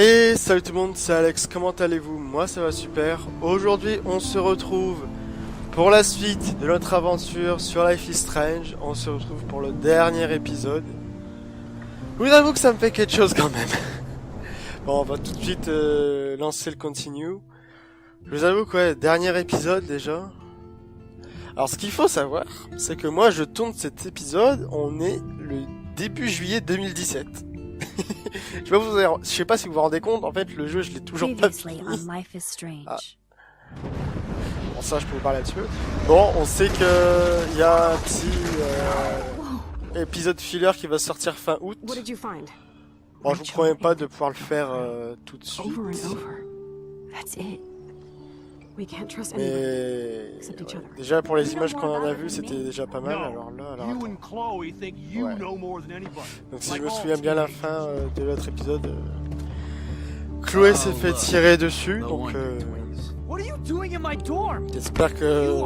Et salut tout le monde, c'est Alex, comment allez-vous? Moi ça va super. Aujourd'hui on se retrouve pour la suite de notre aventure sur Life is Strange. On se retrouve pour le dernier épisode. Je vous avoue que ça me fait quelque chose quand même. Bon, on va tout de suite lancer le continue. Je vous avoue que ouais, dernier épisode déjà. Alors ce qu'il faut savoir, c'est que moi je tourne cet épisode, on est le début juillet 2017. Je sais pas si vous vous rendez compte, en fait le jeu je l'ai toujours pas fini. Ah. Bon ça je peux vous parler là-dessus. Bon, on sait que y a un petit épisode filler qui va sortir fin août. Bon, je vous promets pas de pouvoir le faire tout de suite. Mais déjà pour les images qu'on en a vues, c'était déjà pas mal. Alors là, ouais. Donc si je me souviens bien la fin de l'autre épisode, Chloé s'est fait tirer dessus. Donc j'espère que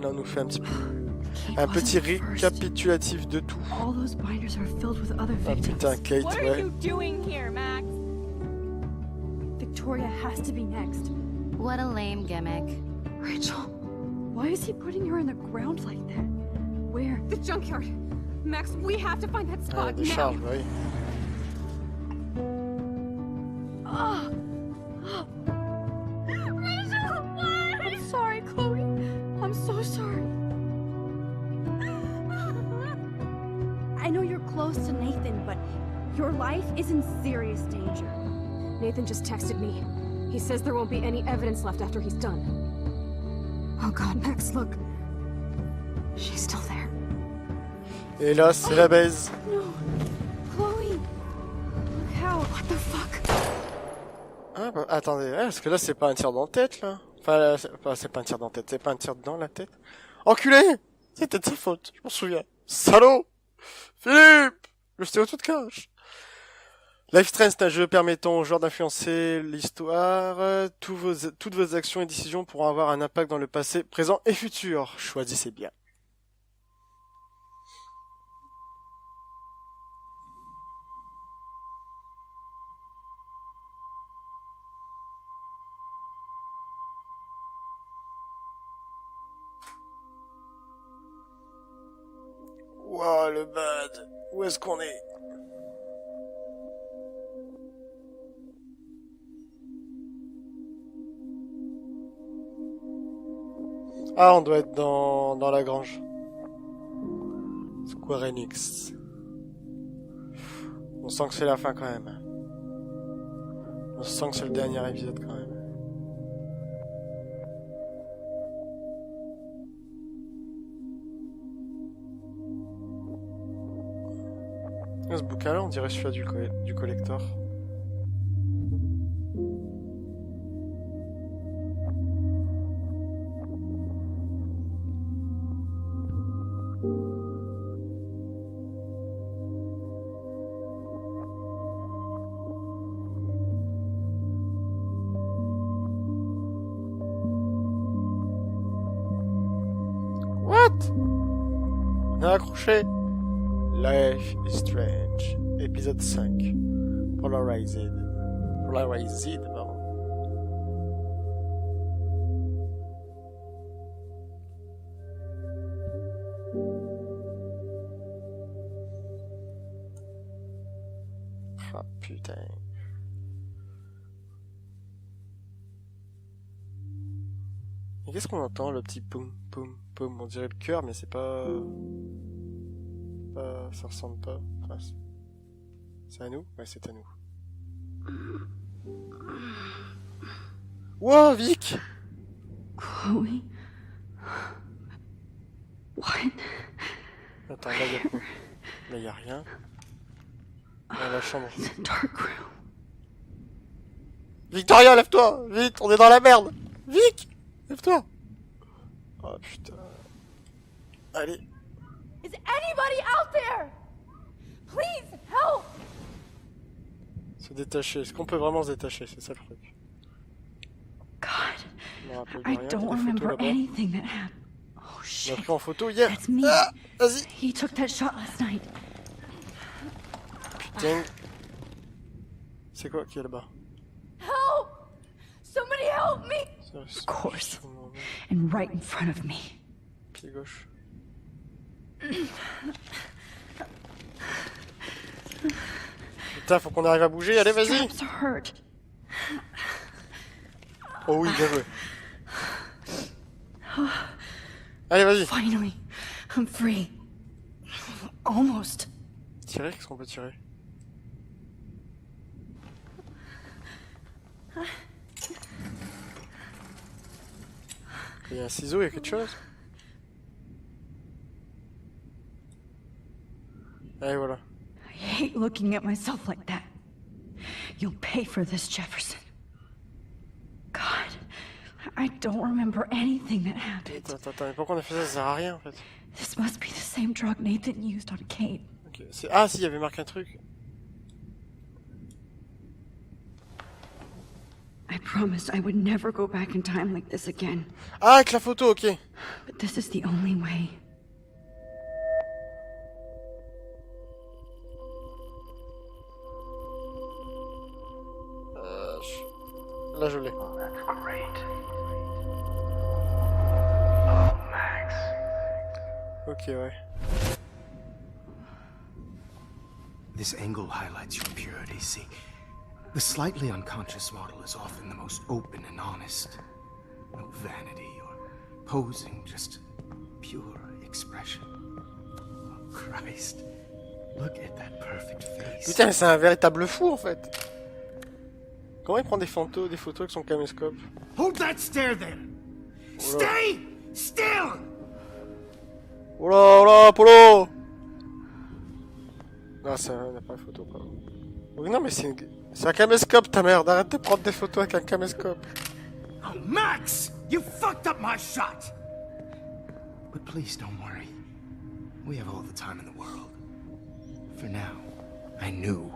là on nous fait un petit récapitulatif de tout. Ah putain, Kate, ouais. Victoria has to be next. What a lame gimmick. Rachel, why is he putting her in the ground like that? Where? The junkyard. Max, we have to find that spot now. Charge, oui. Rachel, what? I'm sorry, Chloe. I'm so sorry. I know you're close to Nathan, but your life is in serious danger. Nathan just texted me. He says there won't be any evidence left after he's done. Oh God, Max, look. She's still there. Et là, c'est la baise. No. Chloe. Look how. What the fuck? Ah, bah, attendez, parce que là, c'est pas un tir dans la tête, là. Enfin, c'est pas un tir dans la tête, c'est pas un tir dans la tête. Enculé! C'était de sa faute, je m'en souviens. Salaud! Philippe! Le stéo tout de cache. Life is Strange, c'est un jeu permettant aux joueurs d'influencer l'histoire. Toutes vos actions et décisions pourront avoir un impact dans le passé, présent et futur. Choisissez bien. Wow, le bad. Où est-ce qu'on est? Ah, on doit être dans la grange. Square Enix. On sent que c'est la fin quand même. On sent que c'est le dernier épisode quand même. Ce bouquin-là, on dirait celui-là du collector. What? On a accroché. Life is Strange, épisode 5, Polarized, pardon. Ah putain. Et qu'est-ce qu'on entend, le petit poum, poum, poum? On dirait le cœur, mais c'est pas... ça ressemble pas. Enfin, c'est à nous? Ouais, c'est à nous. Wow, Vic! Chloe? What? Attends, là, y a rien. Dans la chambre. It's a dark room. Victoria, lève-toi! Vite, on est dans la merde! Vic! Lève-toi! Oh putain. Allez. Is anybody out there? Please help! Se détacher. Est-ce qu'on peut vraiment se détacher? C'est ça le truc. God, I don't remember anything that happened. Oh shit. Il m'a pris en photo hier. That's me. Ah, vas-y. He took that shot last night. Putain. C'est quoi qui est là-bas? Help! Somebody help me! Of course. And right in front of me. Pied gauche. Putain, faut qu'on arrive à bouger. Allez, vas-y. Straps hurt. Oh oui, bien joué. Allez, vas-y. Finally, I'm free. Almost. Tirer, qu'est-ce qu'on peut tirer? Il y a un ciseau, il y a quelque chose? Allez, voilà. I hate looking at myself like that. You'll pay for this, Jefferson. God, I don't remember anything that happened. Attends, mais pourquoi on a fait ça? Ça sert à rien en fait. This must be the same drug Nathan used on Kate. Okay. Ah si, il y avait marqué un truc. I promised I would never go back in time like this again. Ah, avec la photo, ok. But this is the only way. Là, je l'ai. Oh, that's great. Oh, Max. Ok, ouais. This angle highlights your purity, see? The slightly unconscious model is often the most open and honest. No vanity or posing, just pure expression. Oh, Christ. Look at that perfect face. Putain, mais c'est un véritable fou en fait. Comment il prend des photos avec son caméscope? Hold that stare there! Stay still! Oh là, oh là, Polo! Non, c'est un appareil photo quoi. Oui, non, mais c'est un caméscope ta merde. Arrête de prendre des photos avec un caméscope. Oh, Max! You fucked up my shot! But please don't worry. We have all the time in the world. For now, I knew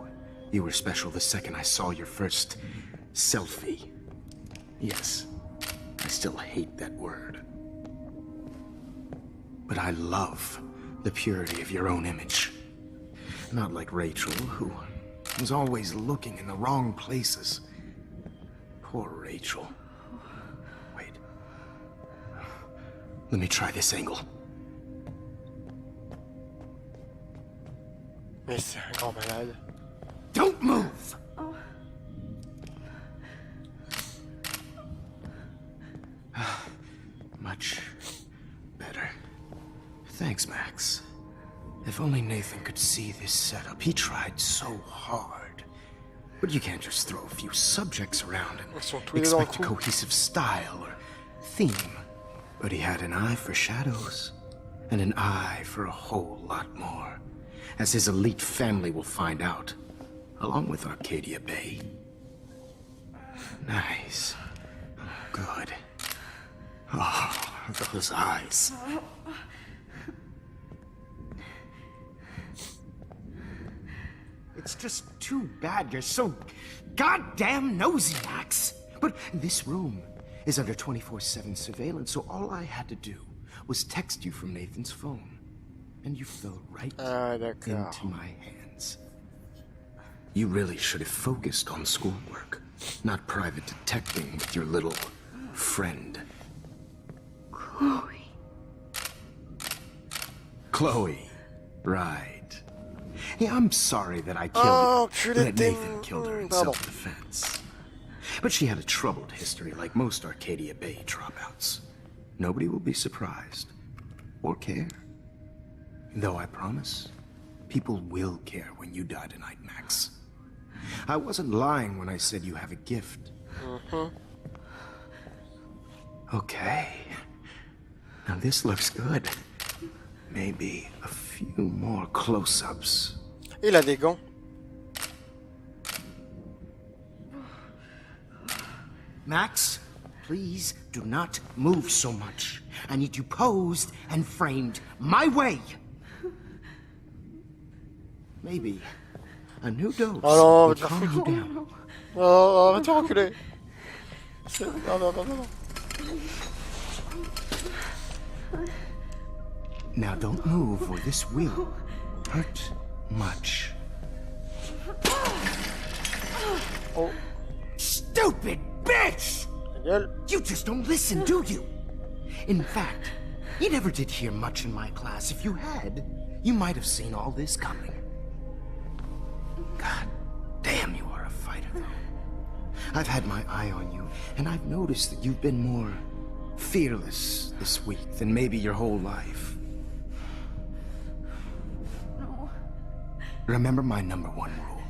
you were special the second I saw your first selfie. Yes, I still hate that word. But I love the purity of your own image. Not like Rachel, who was always looking in the wrong places. Poor Rachel. Wait. Let me try this angle. Mais c'est un grand malade. Don't move! Much better. Thanks, Max. If only Nathan could see this setup. He tried so hard. But you can't just throw a few subjects around and Ils sont tous les deux dans le expect a coup. cohesive style or theme. But he had an eye for shadows, and an eye for a whole lot more, as his elite family will find out, along with Arcadia Bay. Nice. Good. Oh, those eyes. It's just too bad you're so goddamn nosy, Max. But this room is under 24/7 surveillance, so all I had to do was text you from Nathan's phone. And you fell right Ah, d'accord. into my hands. You really should have focused on schoolwork, not private detecting with your little friend. Chloe. Chloe. Right. Yeah, I'm sorry that I killed Oh, her. tu That l'étais- Nathan killed her in Pardon. self-defense. But she had a troubled history like most Arcadia Bay dropouts. Nobody will be surprised. Or care. Though I promise, people will care when you die tonight, Max. I wasn't lying when I said you have a gift. Okay. Now this looks good. Maybe a few more close-ups. Il a des gants. Max, please do not move so much. I need you posed and framed my way. Maybe a new dose Oh non, will va te faire calm you foutre. down. Oh, va-tu reculer. Non, non, non, non, non. Now don't move or this will hurt much. Oh, Stupid bitch! ta gueule. You just don't listen, do you? In fact, you never did hear much in my class. If you had, you might have seen all this coming. God damn, you are a fighter, though. I've had my eye on you, and I've noticed that you've been more fearless this week than maybe your whole life. No. Remember my #1 rule.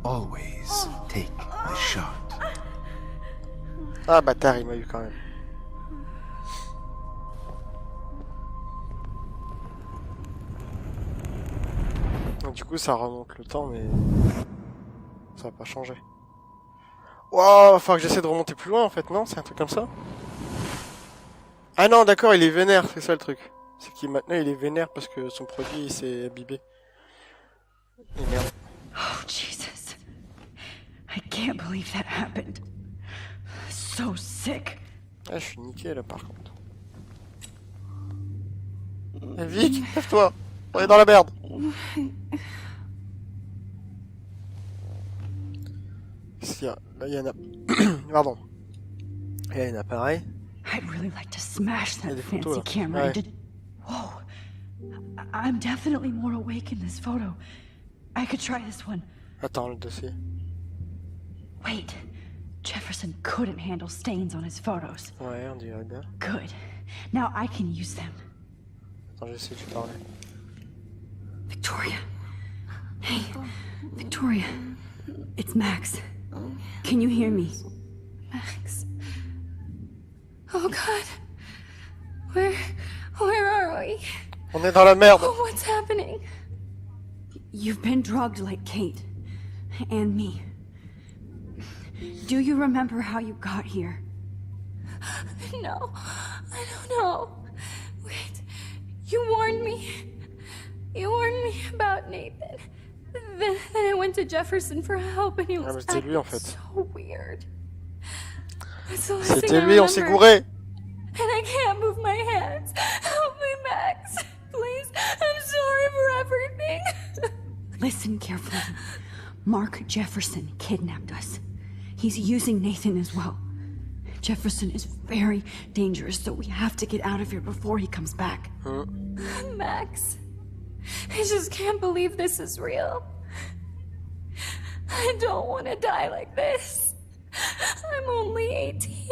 Always take the shot. Ah, bâtard, il m'a eu quand même. Donc, du coup, ça remonte le temps, mais ça va pas changer. Waouh, va falloir que j'essaie de remonter plus loin en fait, non? C'est un truc comme ça? Ah non, d'accord, il est vénère, c'est ça le truc. C'est qu'il maintenant il est vénère parce que son produit s'est abîmé. Et merde. Oh, Jesus. I can't believe that happened. So sick. Ah, je suis niqué là par contre. Eh, Vic, lève-toi! On est dans la merde! Là, il y en a... Pardon. Il y a un appareil. I'd really like to smash Il y a that des fancy photos là. camera. Ouais. Whoa. I'm definitely more awake in this photo. I could try this one. Attends, le dossier. Wait. Jefferson couldn't handle stains on his photos. Ouais, on dirait bien. Good. Now I can use them. Attends, j'essaie de lui parler. Victoria. Hey, Victoria. It's Max. Can you hear me? Max. Oh God. Where are we? On est dans la merde! Oh, what's happening? You've been drugged like Kate. And me. Do you remember how you got here? No, I don't know. Wait, you warned me. You warned me about Nathan. Then I went to Jefferson for help and he Ah, mais was c'était lui en fait. so weird. That's the last thing C'était I lui, on s'est remember. gouré! And I can't move my hands. Help me, Max. Please, I'm sorry for everything. Listen carefully. Mark Jefferson kidnapped us. He's using Nathan as well. Jefferson is very dangerous, so we have to get out of here before he comes back. Max, I just can't believe this is real. I don't want to die like this. I'm only 18.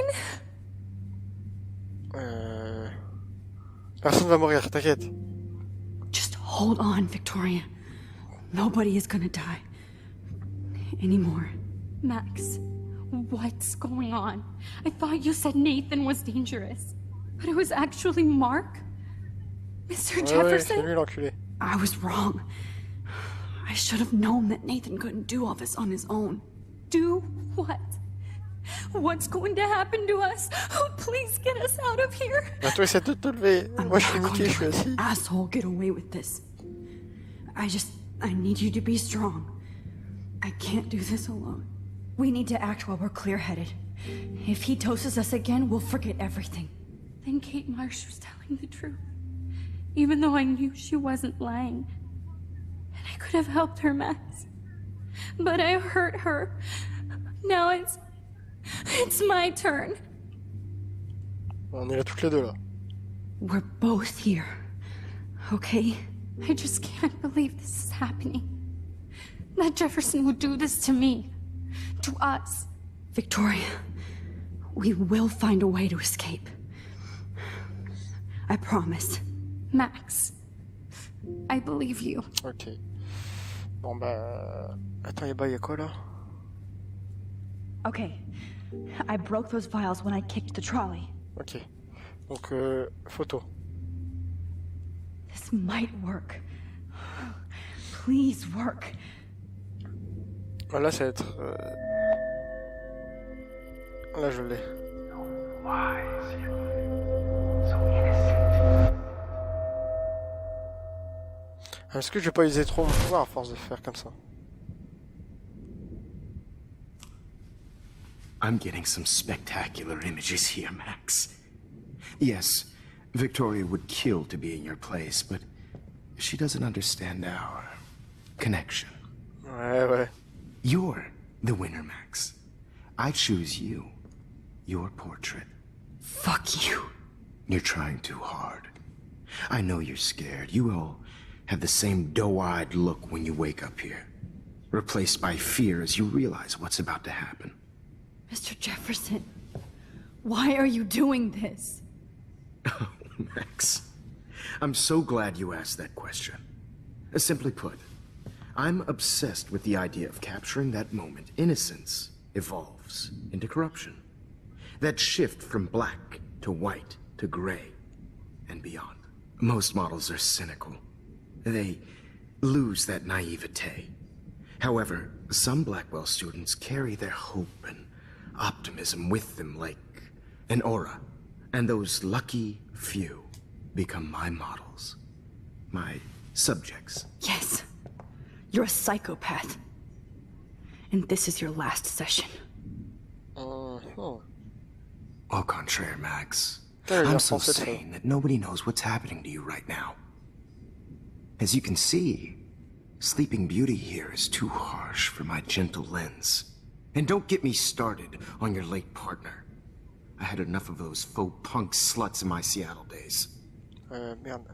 Personne va mourir, t'inquiète. Just hold on, Victoria. Nobody is gonna die. Anymore. Max, what's going on? I thought you said Nathan was dangerous. But it was actually Mark? Mr. Ouais, Jefferson? c'est lui l'enculé. I was wrong. I should have known that Nathan couldn't do all this on his own. Do what? What's going to happen to us? Oh, please get us out of here. Bah toi essaie de te lever. I'm Moi je suis not niqué, je suis going to let assis. an asshole get away with this. I need you to be strong. I can't do this alone. We need to act while we're clear-headed. If he doses us again, we'll forget everything. Then Kate Marsh was telling the truth. Even though I knew she wasn't lying. And I could have helped her, Max. But I hurt her. Now it's my turn. On est là toutes les deux là. We're both here. Okay? I just can't believe this is happening. That Jefferson would do this to me. To us. Victoria, we will find a way to escape. I promise. Max, I believe you. Ok. Bon bah... Attends, y a quoi là? Okay. I broke those files when I kicked the trolley. Ok. Donc, photo. This might work. Please work. Là, ça va être... Là, je l'ai. Wise, so innocent. Est-ce que je vais pas user trop mon pouvoir à force de faire comme ça? I'm getting some spectacular images here, Max. Yes, Victoria would kill to be in your place, but she doesn't understand our connection. Ouais, ouais. You're the winner, Max. I choose you. Your portrait. Fuck you. You're trying too hard. I know you're scared. You all have the same doe-eyed look when you wake up here. Replaced by fear as you realize what's about to happen. Mr. Jefferson, why are you doing this? Oh, Max. I'm so glad you asked that question. Simply put, I'm obsessed with the idea of capturing that moment innocence evolves into corruption. That shift from black to white to gray and beyond. Most models are cynical. They lose that naivete. However, some Blackwell students carry their hope and optimism with them like an aura. And those lucky few become my models. My subjects. Yes. You're a psychopath. And this is your last session. Au contraire, Max. There you I'm go, so français, sane that nobody knows what's happening to you right now. As you can see, Sleeping Beauty here is too harsh for my gentle lens. And don't get me started on your late partner. I had enough of those faux punk sluts in my Seattle days. Merde.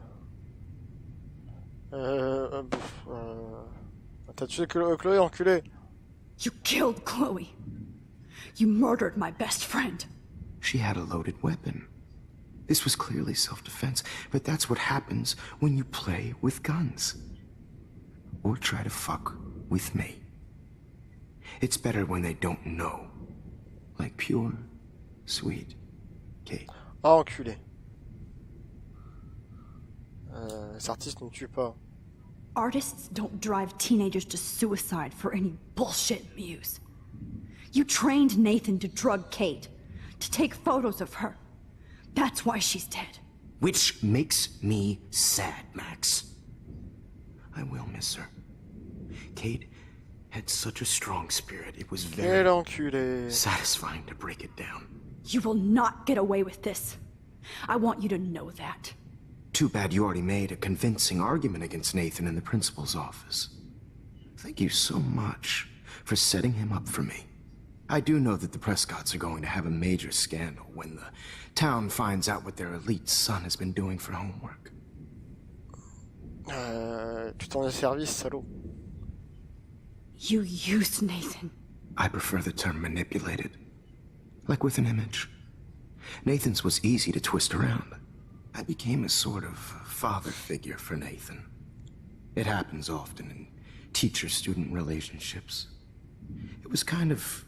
T'as tué Chloé, enculé. You killed Chloe. You murdered my best friend. She had a loaded weapon. This was clearly self-defense, but that's what happens when you play with guns. Or try to fuck with me. It's better when they don't know. Like pure, sweet Kate. Ah, enculé. Les artistes ne tuent pas. Artists don't drive teenagers to suicide for any bullshit muse. You trained Nathan to drug Kate, to take photos of her. That's why she's dead. Which makes me sad, Max. I will miss her. Kate had such a strong spirit, it was very Quel enculé. satisfying to break it down. You will not get away with this. I want you to know that. Too bad you already made a convincing argument against Nathan in the principal's office. Thank you so much for setting him up for me. I do know that the Prescotts are going to have a major scandal when the town finds out what their elite son has been doing for homework. Tu t'en es servi, salaud. You used Nathan. I prefer the term manipulated. Like with an image. Nathan's was easy to twist around. I became a sort of father figure for Nathan. It happens often in teacher-student relationships. It was kind of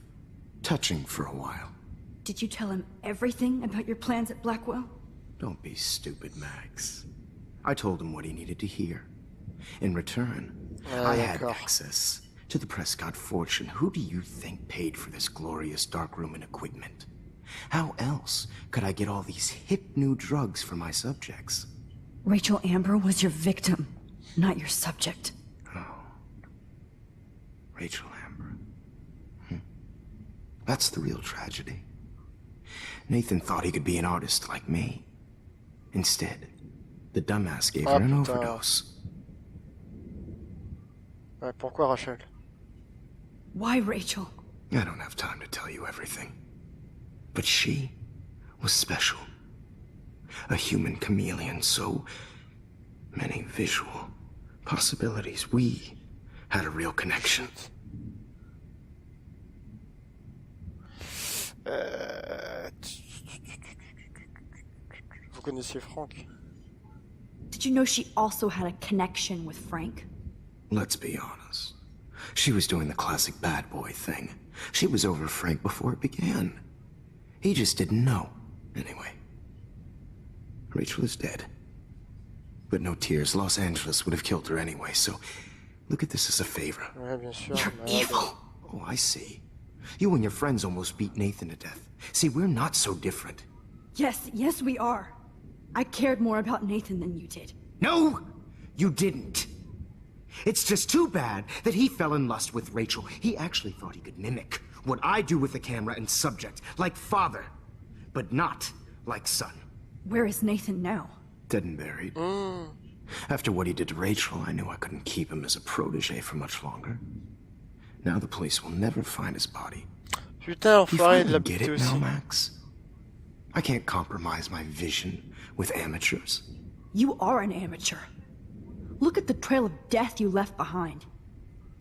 touching for a while. Did you tell him everything about your plans at Blackwell? Don't be stupid, Max. I told him what he needed to hear. In return, I had access to the Prescott fortune. Who do you think paid for this glorious darkroom and equipment? How else could I get all these hip new drugs for my subjects? Rachel Amber was your victim, not your subject. Oh. Rachel Amber. That's the real tragedy. Nathan thought he could be an artist like me. Instead, the dumbass gave her an overdose. Ouais, pourquoi Rachel? Why Rachel? I don't have time to tell you everything. But she was special. A human chameleon, so many visual possibilities. We had a real connection. Vous connaissiez Frank? Did you know she also had a connection with Frank? Let's be honest. She was doing the classic bad boy thing. She was over Frank before it began. He just didn't know. Anyway, Rachel is dead. But no tears. Los Angeles would have killed her anyway, so look at this as a favor. Ouais, bien sûr. You're evil. Oh, I see. You and your friends almost beat Nathan to death. See, we're not so different. Yes, we are. I cared more about Nathan than you did. No, you didn't. It's just too bad that he fell in lust with Rachel. He actually thought he could mimic what I do with the camera and subject, like father, but not like son. Where is Nathan now? Dead and buried. After what he did to Rachel, I knew I couldn't keep him as a protege for much longer. Now the police will never find his body. Putain, You enfoiré de finally la get buter it now, aussi. Max? I can't compromise my vision with amateurs. You are an amateur. Look at the trail of death you left behind.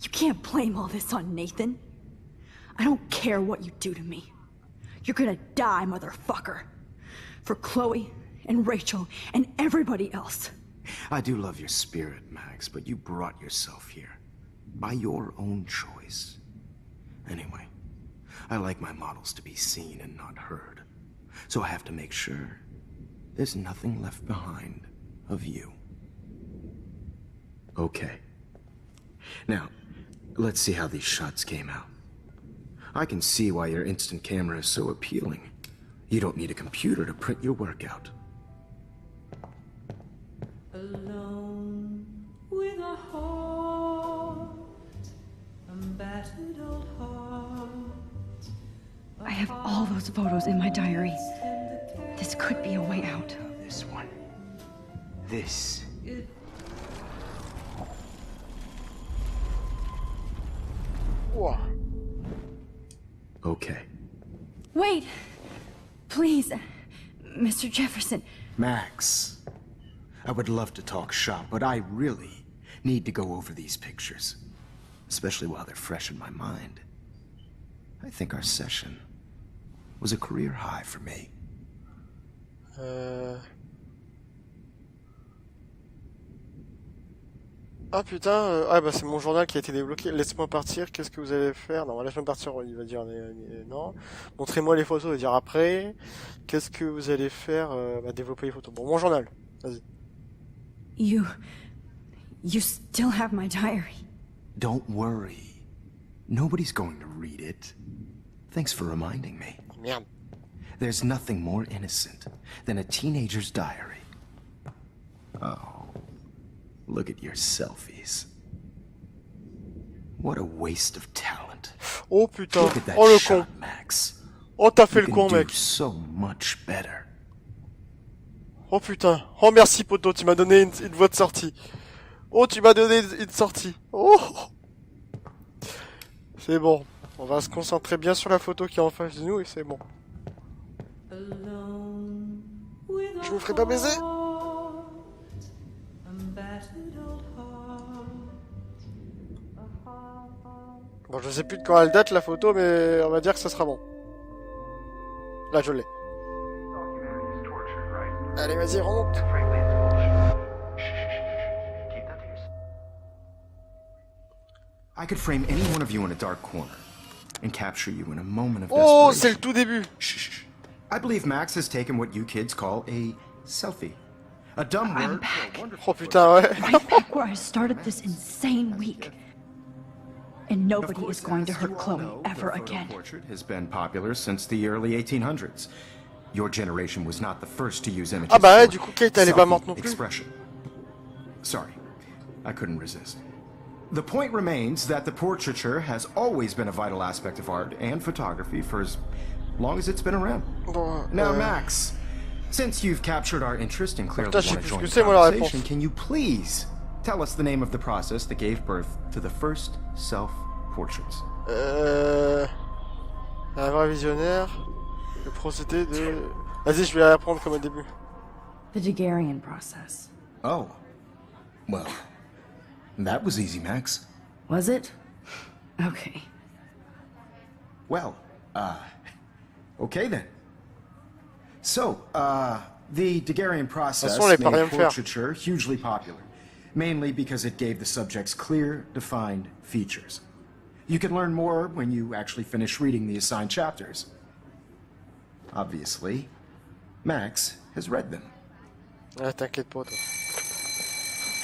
You can't blame all this on Nathan. I don't care what you do to me. You're gonna die, motherfucker. For Chloe and Rachel and everybody else. I do love your spirit, Max, but you brought yourself here. By your own choice. Anyway, I like my models to be seen and not heard. So I have to make sure there's nothing left behind of you. Okay. Now, let's see how these shots came out. I can see why your instant camera is so appealing. You don't need a computer to print your work out. Alone with a heart, a battered old heart. I have all those photos in my diary. This could be a way out. This one. This. Ouah. Okay. Wait! Please, Mr. Jefferson. Max, I would love to talk shop, but I really need to go over these pictures. Especially while they're fresh in my mind. I think our session was a career high for me. Ah putain, ah bah c'est mon journal qui a été débloqué. Laisse-moi partir, qu'est-ce que vous allez faire? Non, laisse-moi partir, il va dire non. Montrez-moi les photos, il va dire après. Qu'est-ce que vous allez faire? Bah, développer les photos. Bon, mon journal, vas-y. You still have my diary. Don't worry. Nobody's going to read it. Thanks for reminding me. Merde. There's nothing more innocent than a teenager's diary. Oh. Look at your selfies. What a waste of talent. Oh putain, Look at that oh le shot, con. Max. Oh t'as fait You le can con do mec. so much better. Oh putain, oh merci poto, tu m'as donné une voie de sortie. Oh tu m'as donné une sortie. Oh. C'est bon, on va se concentrer bien sur la photo qui est en face de nous et c'est bon. Alone with a Je vous ferai pas baiser. heart, a battered old heart. Bon, je sais plus de quand elle date la photo, mais on va dire que ça sera bon. Là, je l'ai. Humanity is tortured, right? Allez, vas-y, remonte. Frankly, it's bullshit. Shh, shh, shh, shh. Keep that to yourself. I could frame any one of you in a dark corner and capture you in a moment of Oh, c'est desperation. le tout début. Shh, shh, shh. I believe Max has taken what you kids call a selfie. A dumb I'm word. back. Oh putain, ouais. Right back where I started this insane week. And nobody is going to hurt Chloe ever again. The portrait has been popular since the early 1800s. Your generation was not the first to use images Ah bah ouais, for du coup, Kate, elle est pas morte non plus. expression. Sorry, I couldn't resist. The point remains that the portraiture has always been a vital aspect of art and photography for as long as it's been around. Bon, Now, Max, since you've captured our interest and clearly Putain, je sais want to plus ce join que the c'est, moi, la conversation, réponse. can you please tell us the name of the process that gave birth to the first self-portraits? Un vrai visionnaire. Le procédé de... Vas-y, je vais apprendre comme au début. The Daguerrean process. Oh, well, that was easy, Max. Was it? Okay. Well, okay then. So, the Daguerrean process façon, elle peut rien made faire. portraiture hugely popular, mainly because it gave the subjects clear, defined features. You can learn more when you actually finish reading the assigned chapters. Obviously, Max has read them. Ah, t'inquiète pas, toi.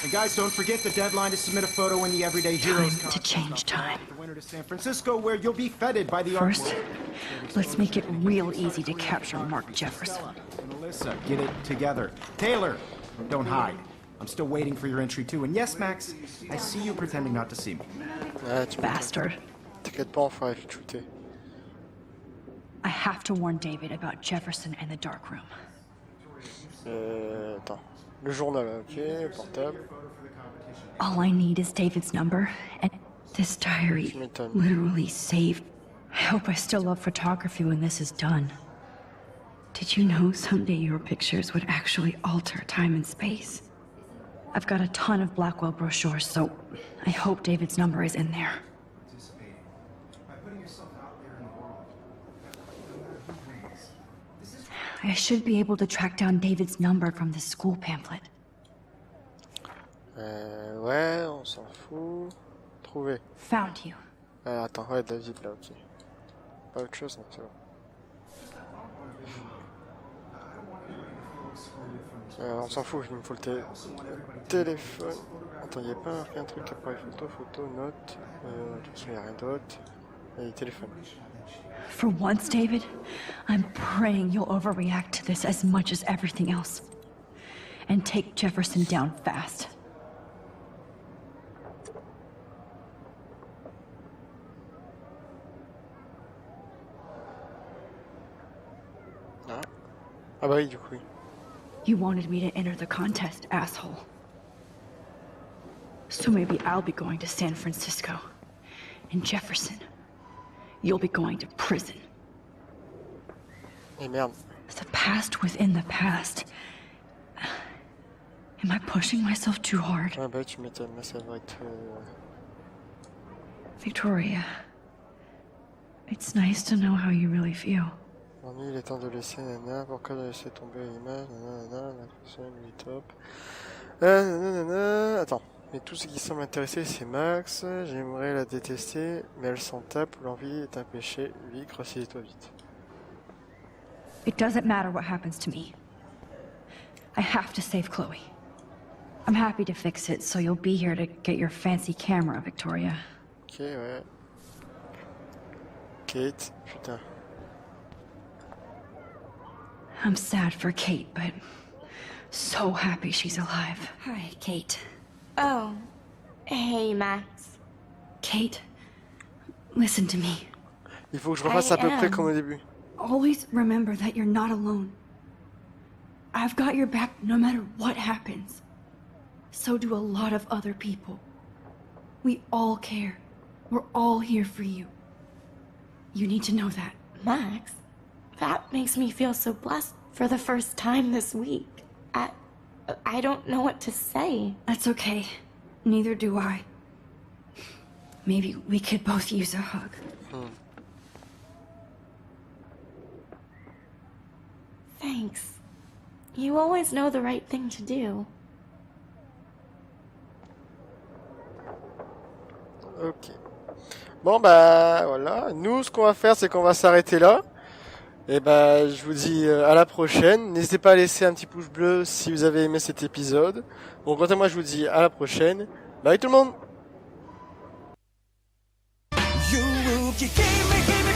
And guys, don't forget the deadline to submit a photo in the Everyday Heroes Time to change time. The winner to San Francisco, where you'll be feted by the art First, world. let's make it real easy to capture Mark Jefferson. And Alyssa, get it together. Taylor, don't hide. I'm still waiting for your entry too. And yes, Max, I see you pretending not to see me. Ah, tu Bastard. T'inquiète pas, enfin, je vais te shooter. I have to warn David about Jefferson and the dark room. Attends. Le journal, ok, portable. All I need is David's number, and this diary Tu m'étonnes. literally saved. I hope I still love photography when this is done. Did you know someday your pictures would actually alter time and space? I've got a ton of Blackwell brochures, so I hope David's number is in there. I should be able to track down David's number from this school pamphlet. Ouais, on s'en fout. Trouver. Found you. Attends, ouais, David là, ok. Pas autre chose, non, c'est bon. On s'en fout, il me faut le téléphone. Attends, il n'y a pas un truc après photo, note. De toute façon, il n'y a rien d'autre. Et téléphone. For once, David, I'm praying you'll overreact to this as much as everything else. And take Jefferson down fast. Ah bah oui, du coup, oui. You wanted me to enter the contest, asshole. So maybe I'll be going to San Francisco. And Jefferson, you'll be going to prison. Et merde. The past within the past. Am I pushing myself too hard? Ah bah tu m'étonnes, là ça va être... Victoria, it's nice to know how you really feel. L'ennui, il est temps de laisser, nana, pourquoi de laisser tomber l'image, nana, la personne, lui top. Attends, mais tout ce qui semble intéresser c'est Max, j'aimerais la détester, mais elle s'en tape, l'envie est un péché, Vic, ressieds-toi vite. It doesn't matter what happens to me. I have to save Chloe. I'm happy to fix it, so you'll be here to get your fancy camera, Victoria. Ok, ouais. Kate, putain. I'm sad for Kate, but so happy she's alive. Hi, Kate. Oh. Hey, Max. Kate, listen to me. Il faut que je refasse à peu près comme au début. Always remember that you're not alone. I've got your back no matter what happens. So do a lot of other people. We all care. We're all here for you. You need to know that. Max, that makes me feel so blessed for the first time this week. I don't know what to say. That's okay. Neither do I. Maybe we could both use a hug. Thanks. You always know the right thing to do. Ok. Bon bah voilà, nous ce qu'on va faire c'est qu'on va s'arrêter là. Et bah je vous dis à la prochaine. N'hésitez pas à laisser un petit pouce bleu si vous avez aimé cet épisode. Bon quant à moi je vous dis à la prochaine. Bye tout le monde. You gave me